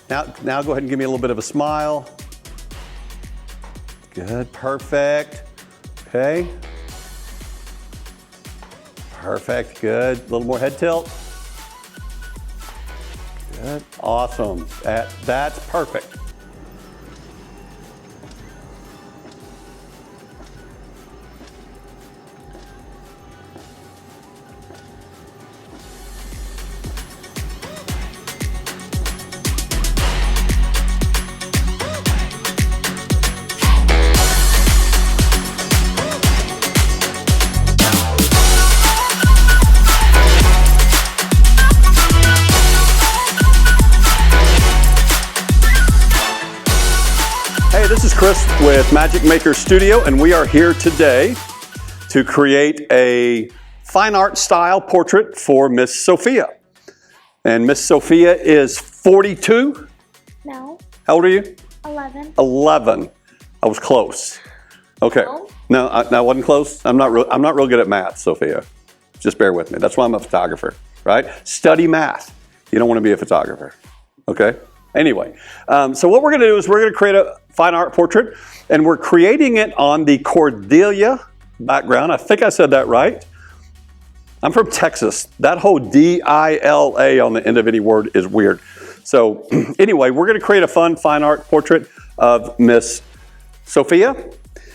Now go ahead and give me a little bit of a smile. Good, perfect. Okay. Perfect, good. A little more head tilt. Good, awesome. That's perfect. This is Chris with Magic Maker Studio, and we are here today to create a fine art style portrait for Miss Sophia. And Miss Sophia is 42? No. How old are you? 11. 11. I was close. Okay. No, I wasn't close. I'm not real good at math, Sophia. Just bear with me. That's why I'm a photographer, right? Study math. You don't want to be a photographer. Okay? Anyway, so what we're going to do is we're going to create a fine art portrait, and we're creating it on the Cordilla background. I think I said that right. I'm from Texas. That whole D-I-L-A on the end of any word is weird. So anyway, we're going to create a fun fine art portrait of Miss Sophia.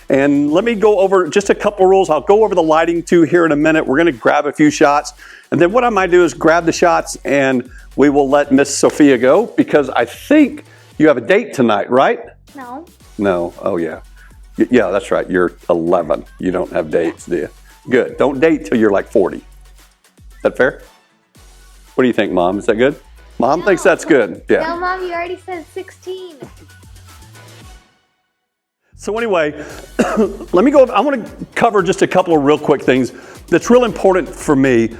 And let me go over just a couple rules. I'll go over the lighting too here in a minute. We're going to grab a few shots. And then what I might do is grab the shots and we will let Miss Sophia go, because I think you have a date tonight, right? No. No, oh yeah. Yeah, that's right, you're 11. You don't have dates, do you? Good, don't date till you're like 40. Is that fair? What do you think, Mom? Is that good? Mom thinks that's good, yeah. No, Mom, you already said 16. So anyway, let me go, I want to cover just a couple of real quick things that's real important for me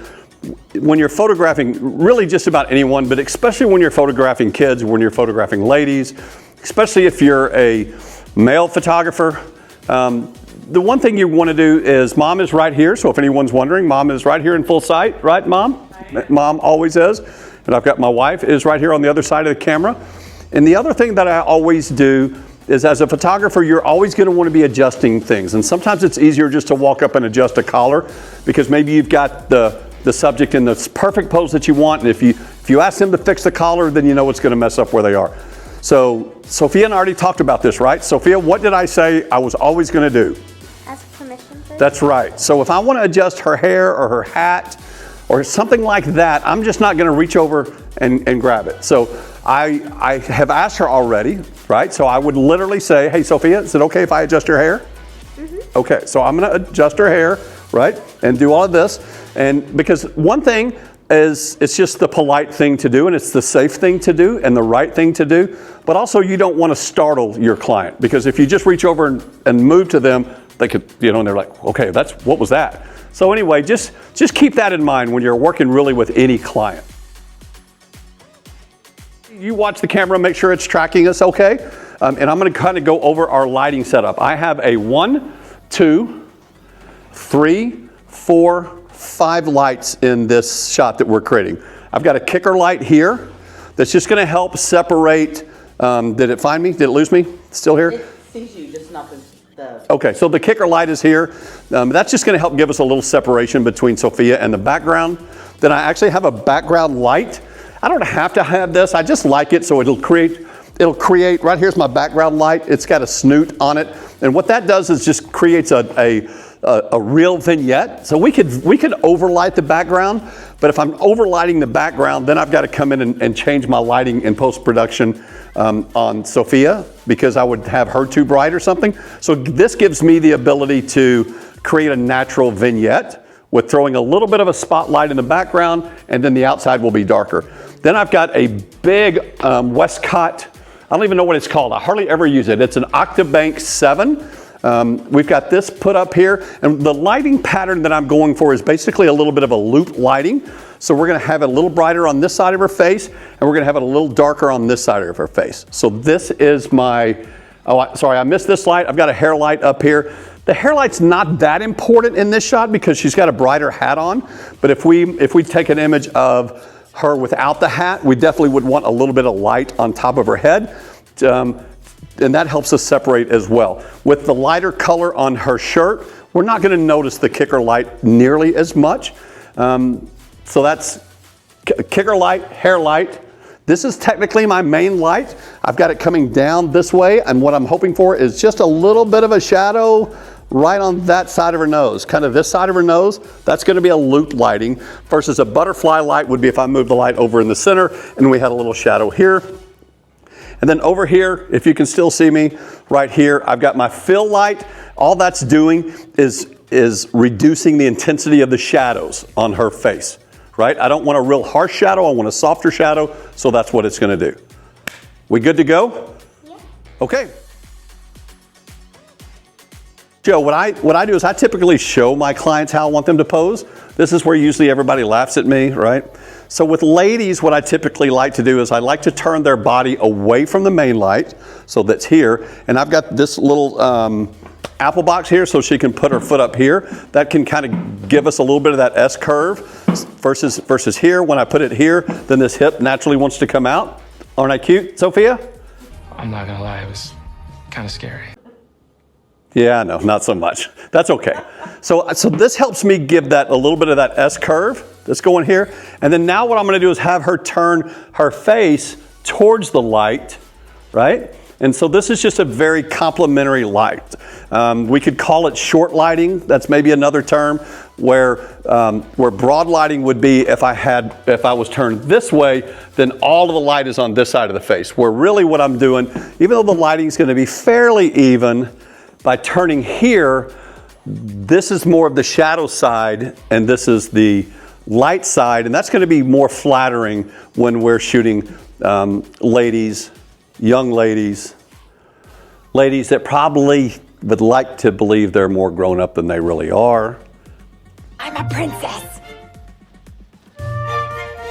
when you're photographing really just about anyone, but especially when you're photographing kids, when you're photographing ladies, especially if you're a male photographer. The one thing you want to do is, Mom is right here, so if anyone's wondering, Mom is right here in full sight, right, Mom? Right. Mom always is. And I've got my wife is right here on the other side of the camera. And the other thing that I always do is, as a photographer, you're always going to want to be adjusting things. And sometimes it's easier just to walk up and adjust a collar, because maybe you've got the subject in the perfect pose that you want, and if you ask them to fix the collar, then you know it's going to mess up where they are. So Sophia and I already talked about this, right? Sophia, what did I say I was always going to do? Ask permission first. That's right. So if I want to adjust her hair or her hat or something like that, I'm just not going to reach over and grab it. So I have asked her already, right? So I would literally say, hey, Sophia, is it okay if I adjust your hair? Mm-hmm. Okay, so I'm going to adjust her hair, right? And do all of this. And because one thing is, it's just the polite thing to do, and it's the safe thing to do and the right thing to do. But also you don't want to startle your client, because if you just reach over and move to them, they could, and they're like, okay, what was that? So anyway, just keep that in mind when you're working really with any client. You watch the camera, make sure it's tracking us okay. And I'm going to kind of go over our lighting setup. I have a 1, 2, 3, 4, 5 lights in this shot that we're creating. I've got a kicker light here that's just going to help separate. Did it find me? Did it lose me? Still here? It sees you, just not the... Okay, so the kicker light is here. That's just going to help give us a little separation between Sophia and the background. Then I actually have a background light. I don't have to have this. I just like it, so it'll create, right here's my background light. It's got a snoot on it. And what that does is just creates a real vignette. So we could overlight the background, but if I'm overlighting the background, then I've got to come in and change my lighting in post-production on Sophia, because I would have her too bright or something. So this gives me the ability to create a natural vignette with throwing a little bit of a spotlight in the background, and then the outside will be darker. Then I've got a big Westcott, I don't even know what it's called. I hardly ever use it. It's an Octabank 7. We've got this put up here, and the lighting pattern that I'm going for is basically a little bit of a loop lighting. So we're going to have it a little brighter on this side of her face, and we're going to have it a little darker on this side of her face. So this is my, sorry, I missed this light. I've got a hair light up here. The hair light's not that important in this shot because she's got a brighter hat on. But if we take an image of her without the hat, we definitely would want a little bit of light on top of her head. And that helps us separate as well. With the lighter color on her shirt, we're not going to notice the kicker light nearly as much. So that's kicker light, hair light. This is technically my main light. I've got it coming down this way, and what I'm hoping for is just a little bit of a shadow right on that side of her nose, kind of this side of her nose. That's going to be a loop lighting versus a butterfly light would be if I moved the light over in the center and we had a little shadow here. And then over here, if you can still see me right here, I've got my fill light. All that's doing is reducing the intensity of the shadows on her face, right? I don't want a real harsh shadow, I want a softer shadow, so that's what it's going to do. We good to go? Yeah. Okay. Joe, what I do is I typically show my clients how I want them to pose. This is where usually everybody laughs at me, right? So with ladies, what I typically like to do is I like to turn their body away from the main light, so that's here. And I've got this little apple box here so she can put her foot up here. That can kind of give us a little bit of that S curve versus here. When I put it here, then this hip naturally wants to come out. Aren't I cute, Sophia? I'm not gonna lie, it was kind of scary. Yeah, no, not so much. That's okay. So this helps me give that a little bit of that S curve that's going here. And then now what I'm gonna do is have her turn her face towards the light, right? And so this is just a very complementary light. We could call it short lighting. That's maybe another term where broad lighting would be if I was turned this way, then all of the light is on this side of the face. Where really what I'm doing, even though the lighting is going to be fairly even, by turning here, this is more of the shadow side and this is the light side, and that's going to be more flattering when we're shooting ladies, young ladies that probably would like to believe they're more grown up than they really are. I'm a princess.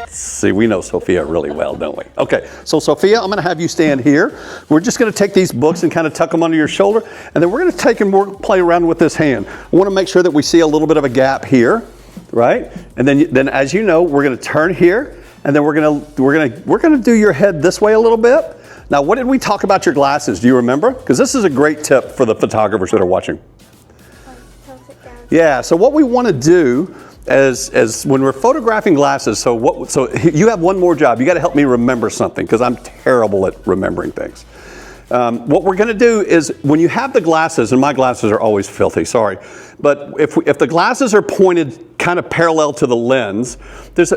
See, we know Sophia really well, don't we? Okay, so Sophia, I'm going to have you stand here. We're just going to take these books and kind of tuck them under your shoulder, and then we're going to take and play around with this hand. I want to make sure that we see a little bit of a gap here, right? And then as you know, we're going to turn here, and then we're going to do your head this way a little bit. Now, what did we talk about your glasses? Do you remember? Because this is a great tip for the photographers that are watching. Tilt it down. Yeah, so what we want to do as when we're photographing glasses, so you have one more job. You got to help me remember something because I'm terrible at remembering things. What we're going to do is when you have the glasses, and my glasses are always filthy, sorry, but if the glasses are pointed kind of parallel to the lens,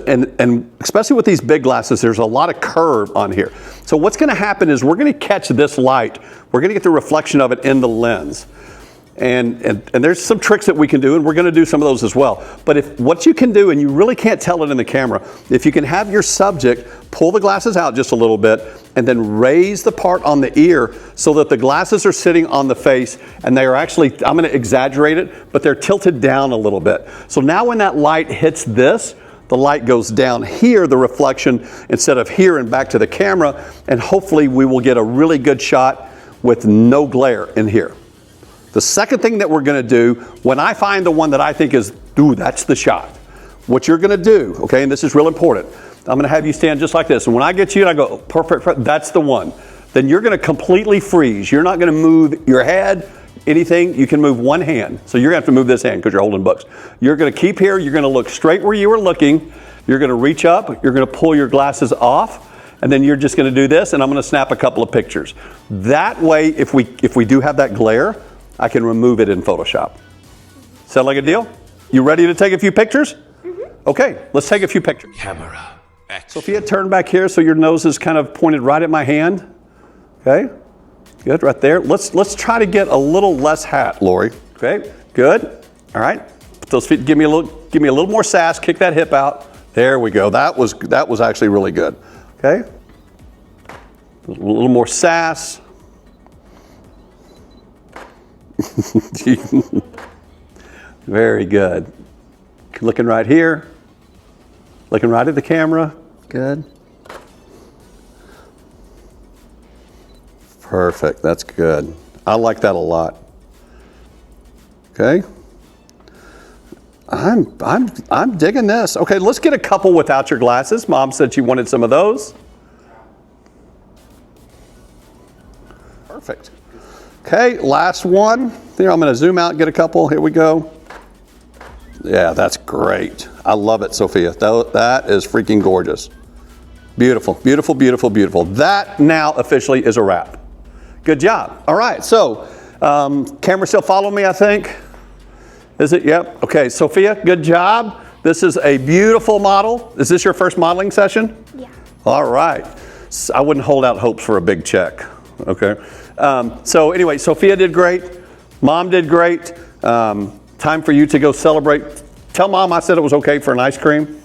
and especially with these big glasses, there's a lot of curve on here. So what's going to happen is we're going to catch this light. We're going to get the reflection of it in the lens. And there's some tricks that we can do, and we're going to do some of those as well. But what you can do, and you really can't tell it in the camera, if you can have your subject pull the glasses out just a little bit and then raise the part on the ear so that the glasses are sitting on the face and they are actually, I'm going to exaggerate it, but they're tilted down a little bit. So now when that light hits this, the light goes down here, the reflection, instead of here and back to the camera, and hopefully we will get a really good shot with no glare in here. The second thing that we're going to do, when I find the one that I think is, ooh, that's the shot, what you're going to do, okay, and this is real important, I'm going to have you stand just like this. And when I get you and I go, perfect, that's the one. Then you're going to completely freeze. You're not going to move your head, anything. You can move one hand. So you're going to have to move this hand because you're holding books. You're going to keep here. You're going to look straight where you were looking. You're going to reach up. You're going to pull your glasses off. And then you're just going to do this. And I'm going to snap a couple of pictures. That way, if we do have that glare, I can remove it in Photoshop. Sound like a deal? You ready to take a few pictures? Mm-hmm. Okay, let's take a few pictures. Camera. Sophia, turn back here so your nose is kind of pointed right at my hand. Okay, good, right there. Let's try to get a little less hat, Lori. Okay, good. All right, put those feet. Give me a little more sass. Kick that hip out. There we go. That was actually really good. Okay, a little more sass. Very good. Looking right here. Looking right at the camera. Good. Perfect. That's good. I like that a lot. Okay. I'm digging this. Okay, let's get a couple without your glasses. Mom said she wanted some of those. Perfect. Okay, last one. Here, I'm going to zoom out and get a couple. Here we go. Yeah, that's great. I love it, Sophia. That is freaking gorgeous. Beautiful, beautiful, beautiful, beautiful. That now officially is a wrap. Good job. All right, so camera still follow me, I think. Is it? Yep. Okay, Sophia, good job. This is a beautiful model. Is this your first modeling session? Yeah. All right. So I wouldn't hold out hopes for a big check. Okay. So anyway, Sophia did great. Mom did great. Time for you to go celebrate. Tell Mom I said it was okay for an ice cream.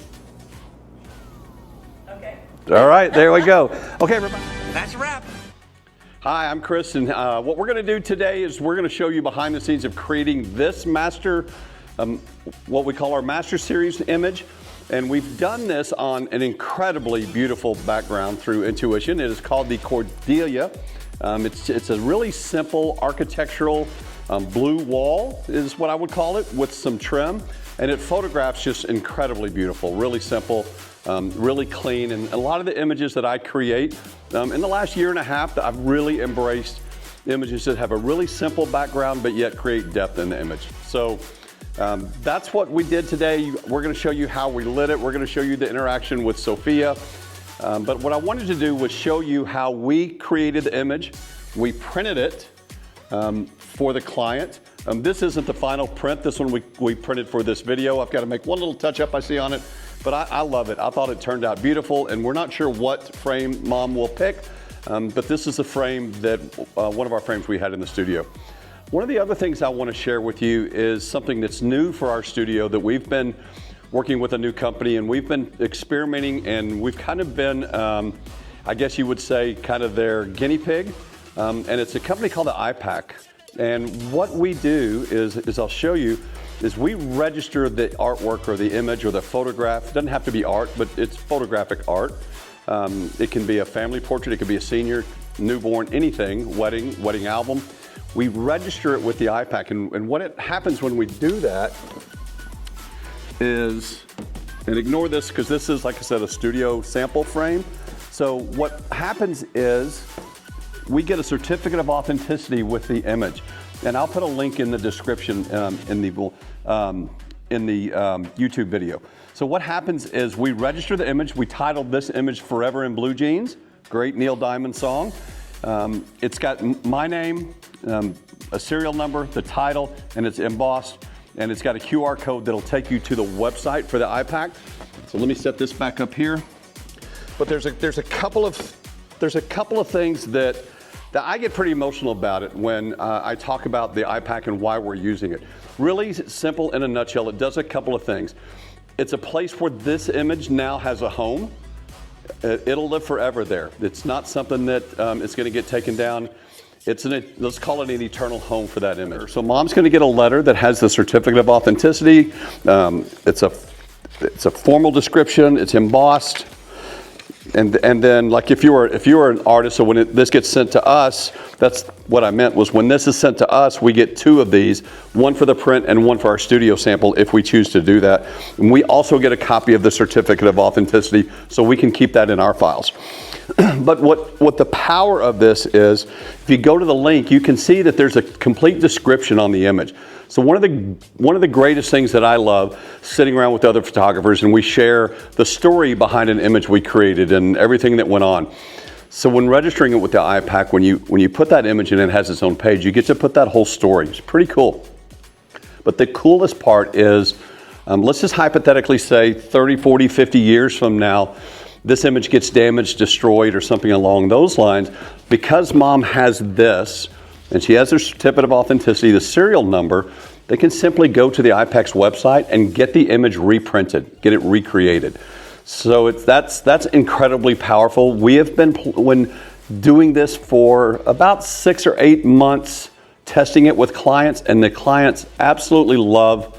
Okay. All right, there we go. Okay, everybody. That's a wrap. Hi, I'm Chris, and what we're going to do today is we're going to show you behind the scenes of creating this master, what we call our master series image. And we've done this on an incredibly beautiful background through Intuition. It is called the Cordilla. It's a really simple architectural blue wall is what I would call it, with some trim. And it photographs just incredibly beautiful, really simple, really clean. And a lot of the images that I create in the last year and a half, I've really embraced images that have a really simple background but yet create depth in the image. So that's what we did today. We're going to show you how we lit it. We're going to show you the interaction with Sophia. But what I wanted to do was show you how we created the image. We printed it for the client. This isn't the final print. This one we printed for this video. I've got to make one little touch up I see on it, but I love it. I thought it turned out beautiful, and we're not sure what frame Mom will pick, but this is the frame that one of our frames we had in the studio. One of the other things I want to share with you is something that's new for our studio that we've been working with a new company, and we've been experimenting, and we've kind of been, I guess you would say, kind of their guinea pig. And it's a company called the iPack. And what we do is I'll show you, is we register the artwork or the image or the photograph. It doesn't have to be art, but it's photographic art. It can be a family portrait, it could be a senior, newborn, anything, wedding album. We register it with the iPack, and what happens when we do that is, and ignore this because this is, like I said, a studio sample frame. So what happens is we get a certificate of authenticity with the image, and I'll put a link in the description in the YouTube video. So what happens is we register the image. We titled this image "Forever in Blue Jeans." Great Neil Diamond song. It's got my name, a serial number, the title, and it's embossed, and it's got a QR code that'll take you to the website for the iPack. So let me set this back up here. But there's a couple of things that I get pretty emotional about it when I talk about the iPack and why we're using it. Really simple in a nutshell, it does a couple of things. It's a place where this image now has a home. It'll live forever there. It's not something that is going to get taken down. Let's call it an eternal home for that image. So Mom's going to get a letter that has the certificate of authenticity. It's a formal description. It's embossed. And then, like if you were an artist, so when this gets sent to us, that's what I meant was when this is sent to us, we get two of these, one for the print and one for our studio sample if we choose to do that. And we also get a copy of the certificate of authenticity, so we can keep that in our files. But what the power of this is, if you go to the link, you can see that there's a complete description on the image. So one of the greatest things that I love, sitting around with other photographers, and we share the story behind an image we created and everything that went on. So when registering it with the iPack, when you put that image in, it has its own page, you get to put that whole story. It's pretty cool. But the coolest part is, let's just hypothetically say 30, 40, 50 years from now, this image gets damaged, destroyed, or something along those lines. Because Mom has this, and she has her certificate of authenticity, the serial number, they can simply go to the iPack's website and get the image reprinted, get it recreated. So that's incredibly powerful. We have been doing this for about 6 or 8 months, testing it with clients, and the clients absolutely love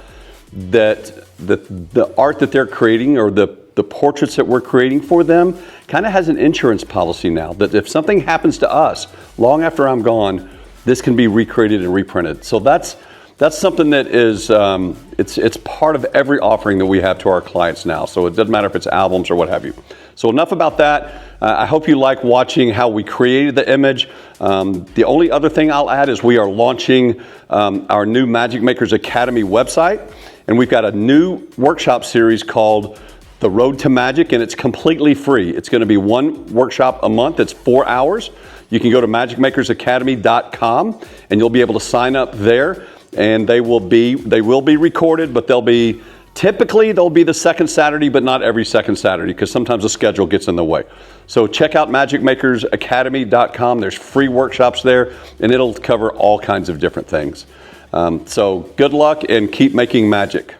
that the art that they're creating, or the portraits that we're creating for them, kind of has an insurance policy now, that if something happens to us long after I'm gone, this can be recreated and reprinted. So that's That's something that is, it's part of every offering that we have to our clients now. So it doesn't matter if it's albums or what have you. So enough about that. I hope you like watching how we created the image. The only other thing I'll add is we are launching our new Magic Makers Academy website. And we've got a new workshop series called The Road to Magic, and it's completely free. It's going to be one workshop a month. It's 4 hours. You can go to magicmakersacademy.com and you'll be able to sign up there. And they will be recorded, but typically they'll be the second Saturday, but not every second Saturday because sometimes the schedule gets in the way. So check out magicmakersacademy.com. There's free workshops there, and it'll cover all kinds of different things. So good luck and keep making magic.